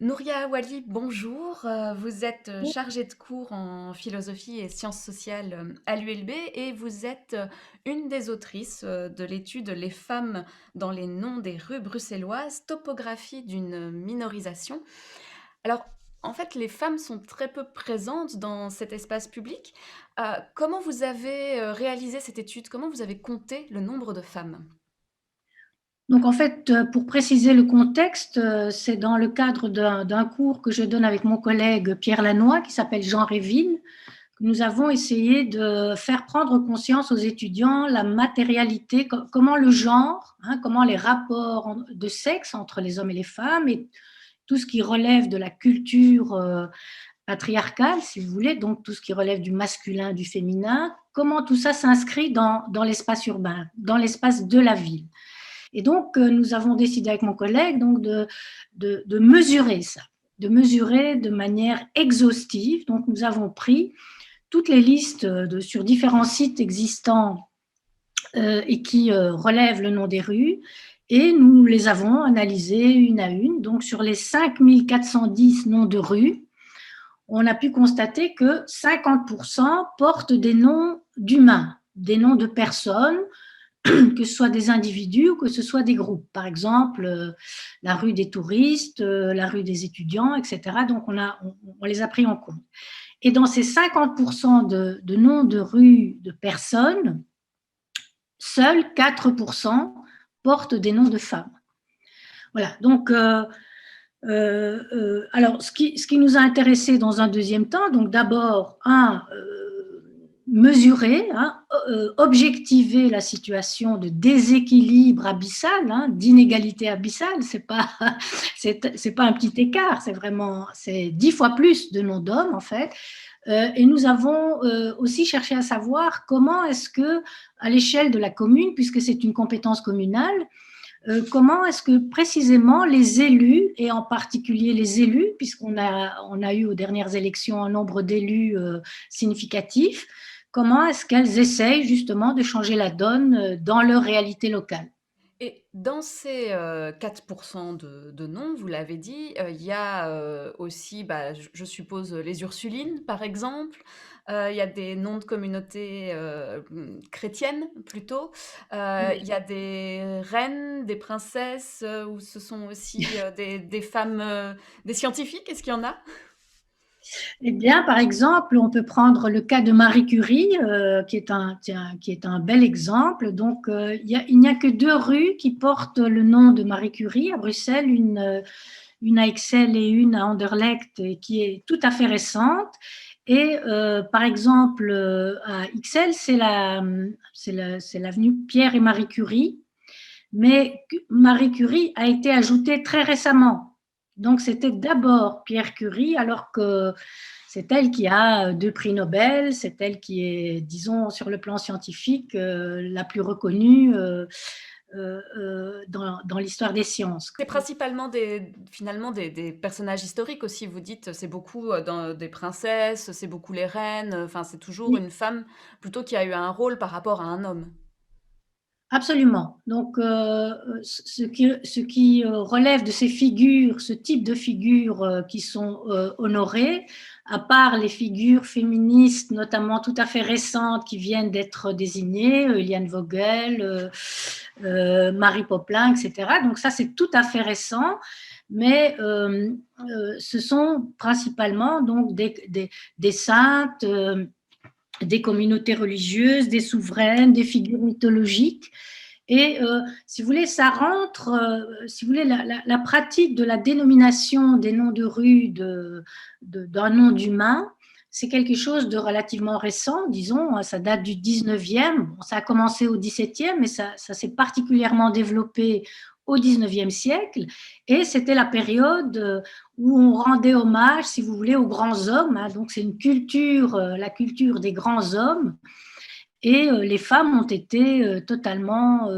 Nouria Wali, bonjour. Vous êtes chargée de cours en philosophie et sciences sociales à l'ULB et vous êtes une des autrices de l'étude Les femmes dans les noms des rues bruxelloises, topographie d'une minorisation. Alors, en fait, les femmes sont très peu présentes dans cet espace public. Comment vous avez réalisé cette étude? Comment vous avez compté le nombre de femmes? Donc en fait, pour préciser le contexte, c'est dans le cadre d'un cours que je donne avec mon collègue Pierre Lannoy, qui s'appelle Jean Réville, que nous avons essayé de faire prendre conscience aux étudiants la matérialité, comment le genre, comment les rapports de sexe entre les hommes et les femmes et tout ce qui relève de la culture patriarcale, si vous voulez, donc tout ce qui relève du masculin, du féminin, comment tout ça s'inscrit dans l'espace urbain, dans l'espace de la ville. Et donc, nous avons décidé avec mon collègue donc, de mesurer ça, de mesurer de manière exhaustive. Donc, nous avons pris toutes les listes sur différents sites existants et qui relèvent le nom des rues et nous les avons analysées une à une. Donc, sur les 5410 noms de rues, on a pu constater que 50% portent des noms d'humains, des noms de personnes, que ce soit des individus ou que ce soit des groupes. Par exemple, la rue des touristes, la rue des étudiants, etc. Donc, on les a pris en compte. Et dans ces 50% de noms de rues de personnes, seuls 4% portent des noms de femmes. Voilà, donc alors, ce qui nous a intéressé dans un deuxième temps, donc d'abord, mesurer, objectiver la situation de déséquilibre abyssal, d'inégalité abyssale. C'est pas un petit écart, c'est 10 fois plus de noms d'hommes en fait. Et nous avons aussi cherché à savoir comment est-ce que, à l'échelle de la commune, puisque c'est une compétence communale, comment est-ce que précisément les élus, et en particulier les élus, on a eu aux dernières élections un nombre d'élus significatif, comment est-ce qu'elles essayent justement de changer la donne dans leur réalité locale? Et dans ces 4% de non, vous l'avez dit, il y a aussi, bah, je suppose, les Ursulines, par exemple. Il y a des noms de communautés chrétiennes, plutôt. Il y a des reines, des princesses, ou ce sont aussi des femmes, des scientifiques. Est-ce qu'il y en a? Eh bien, par exemple, on peut prendre le cas de Marie Curie, qui est un bel exemple. Donc, il n'y a que deux rues qui portent le nom de Marie Curie à Bruxelles, une à Ixelles et une à Anderlecht, et qui est tout à fait récente. Et par exemple, à Ixelles, c'est l'avenue Pierre et Marie Curie, mais Marie Curie a été ajoutée très récemment. Donc, c'était d'abord Pierre Curie, alors que c'est elle qui a deux prix Nobel, c'est elle qui est, disons, sur le plan scientifique, la plus reconnue dans l'histoire des sciences. C'est principalement finalement des personnages historiques aussi. Vous dites, c'est beaucoup des princesses, c'est beaucoup les reines. Enfin, c'est toujours une femme plutôt qui a eu un rôle par rapport à un homme. Absolument. Donc, ce qui relève de ces figures, ce type de figures qui sont honorées, à part les figures féministes, notamment tout à fait récentes, qui viennent d'être désignées, Eliane Vogel, Marie Popelin, etc. Donc ça, c'est tout à fait récent, mais ce sont principalement donc des saintes, des communautés religieuses, des souveraines, des figures mythologiques. Et si vous voulez, ça rentre, si vous voulez, la pratique de la dénomination des noms de rue d'un nom d'humain, c'est quelque chose de relativement récent, disons, ça date du 19e, bon, ça a commencé au 17e, mais ça s'est particulièrement développé au 19e siècle, et c'était la période où on rendait hommage, si vous voulez, aux grands hommes, donc c'est une culture, la culture des grands hommes, et les femmes ont été totalement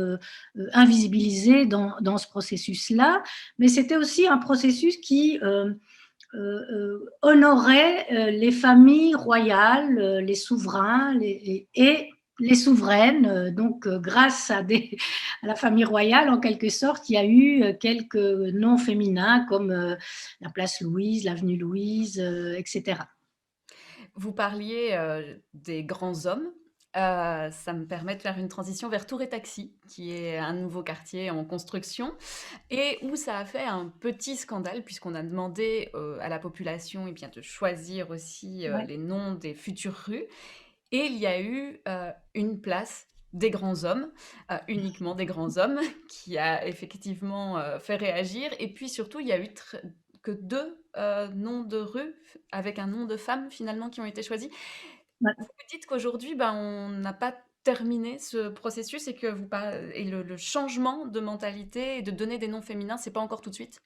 invisibilisées dans ce processus-là, mais c'était aussi un processus qui honorait les familles royales, les souverains, et les souveraines, donc grâce à des à la famille royale, en quelque sorte, il y a eu, quelques noms féminins comme, la place Louise, l'avenue Louise, et cetera. Vous parliez, des grands hommes. Ça me permet de faire une transition vers Tour et Taxi, qui est un nouveau quartier en construction et où ça a fait un petit scandale puisqu'on a demandé, à la population, eh bien, de choisir aussi, Ouais. les noms des futures rues et il y a eu, une place des grands hommes, uniquement des grands hommes, qui a effectivement, fait réagir et puis surtout, il y a eu que 2 noms de rues avec un nom de femme finalement qui ont été choisis. Ouais. Vous me dites qu'aujourd'hui, ben, on n'a pas terminé ce processus et que le changement de mentalité et de donner des noms féminins, c'est pas encore tout de suite?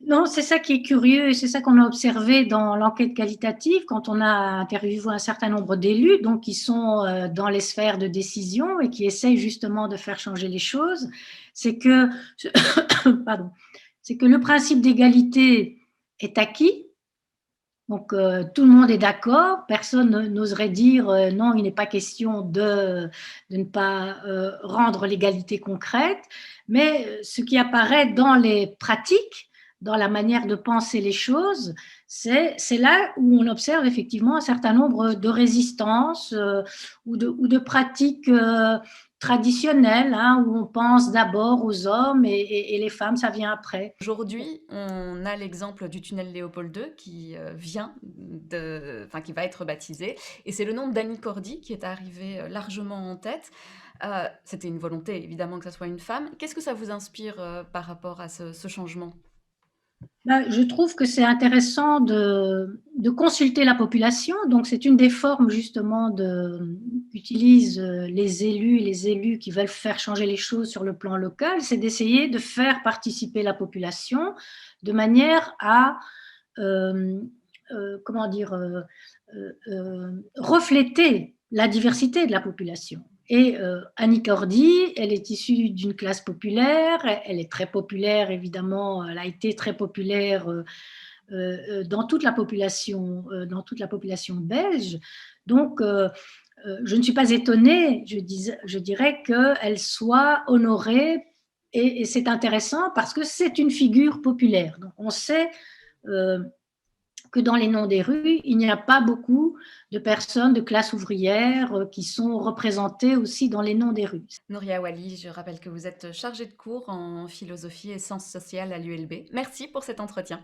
Non, c'est ça qui est curieux et c'est ça qu'on a observé dans l'enquête qualitative quand on a interviewé un certain nombre d'élus, donc qui sont, dans les sphères de décision et qui essayent justement de faire changer les choses. C'est que pardon, c'est que le principe d'égalité est acquis, donc tout le monde est d'accord, personne n'oserait dire, «Non, il n'est pas question de ne pas, rendre l'égalité concrète», mais ce qui apparaît dans les pratiques, dans la manière de penser les choses, c'est là où on observe effectivement un certain nombre de résistances, ou de pratiques, traditionnelles, hein, où on pense d'abord aux hommes et les femmes, ça vient après. Aujourd'hui, on a l'exemple du tunnel Léopold II qui, qui va être baptisé et c'est le nom d'Annie Cordy qui est arrivé, largement en tête. C'était une volonté évidemment que ça soit une femme. Qu'est-ce que ça vous inspire, par rapport à ce changement? Bah, je trouve que c'est intéressant de consulter la population. Donc, c'est une des formes justement qu'utilisent les élus qui veulent faire changer les choses sur le plan local, c'est d'essayer de faire participer la population de manière à, euh, comment dire, refléter la diversité de la population. Et Annie Cordy, elle est issue d'une classe populaire, elle est très populaire évidemment, elle a été très populaire dans toute la population belge. Donc, je ne suis pas étonnée, je dirais qu'elle soit honorée et c'est intéressant parce que c'est une figure populaire. Donc, on sait euh, que dans les noms des rues, il n'y a pas beaucoup de personnes de classe ouvrière qui sont représentées aussi dans les noms des rues. Nouria Wali, je rappelle que vous êtes chargée de cours en philosophie et sciences sociales à l'ULB. Merci pour cet entretien.